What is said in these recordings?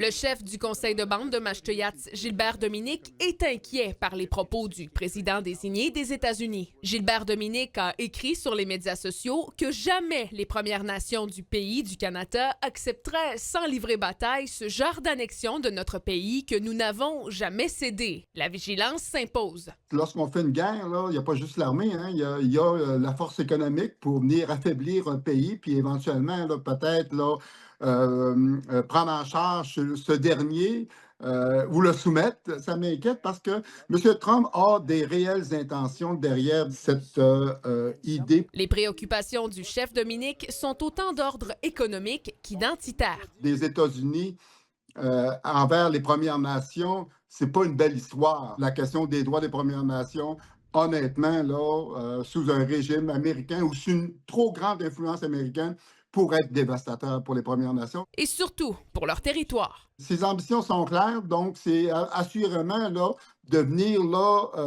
Le chef du conseil de bande de Mashteuiatz, Gilbert Dominique, est inquiet par les propos du président désigné des États-Unis. Gilbert Dominique a écrit sur les médias sociaux que jamais les Premières Nations du pays du Canada accepteraient sans livrer bataille ce genre d'annexion de notre pays que nous n'avons jamais cédé. La vigilance s'impose. Lorsqu'on fait une guerre, il n'y a pas juste l'armée, hein, il y a la force économique pour venir affaiblir un pays, puis éventuellement, peut-être prendre en charge ce dernier ou le soumettre. Ça m'inquiète parce que M. Trump a des réelles intentions derrière cette idée. Les préoccupations du chef Dominique sont autant d'ordre économique qu'identitaire. Des États-Unis envers les Premières Nations, c'est pas une belle histoire. La question des droits des Premières Nations, honnêtement, sous un régime américain ou sous une trop grande influence américaine, pourrait être dévastateur pour les Premières Nations. Et surtout pour leur territoire. Ses ambitions sont claires, donc c'est assurément de venir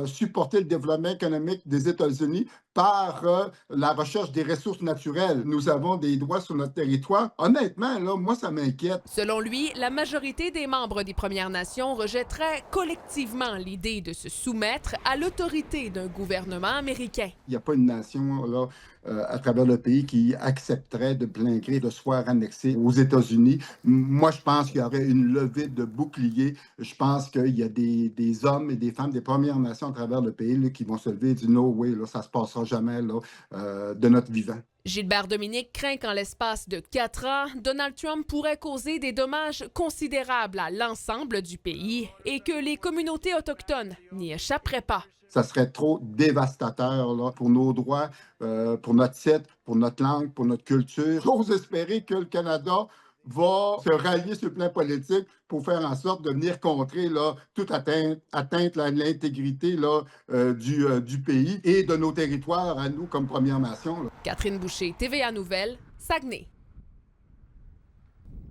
supporter le développement économique des États-Unis par la recherche des ressources naturelles. Nous avons des droits sur notre territoire. Honnêtement, moi, ça m'inquiète. Selon lui, la majorité des membres des Premières Nations rejetterait collectivement l'idée de se soumettre à l'autorité d'un gouvernement américain. Il n'y a pas une nation à travers le pays qui accepterait de plein gré de se voir annexer aux États-Unis. Moi, je pense qu'il y aurait une levée de boucliers. Je pense qu'il y a des hommes et des femmes des Premières Nations à travers le pays qui vont se lever et dire « No way, ça ne se passera jamais de notre vivant ». Gilbert Dominique craint qu'en l'espace de 4 ans, Donald Trump pourrait causer des dommages considérables à l'ensemble du pays et que les communautés autochtones n'y échapperaient pas. Ça serait trop dévastateur pour nos droits, pour notre titre, pour notre langue, pour notre culture. J'ose espérer que le Canada va se rallier sur le plan politique pour faire en sorte de venir contrer toute atteinte à l'intégrité du pays et de nos territoires à nous comme Première Nation. Catherine Boucher, TVA Nouvelles, Saguenay.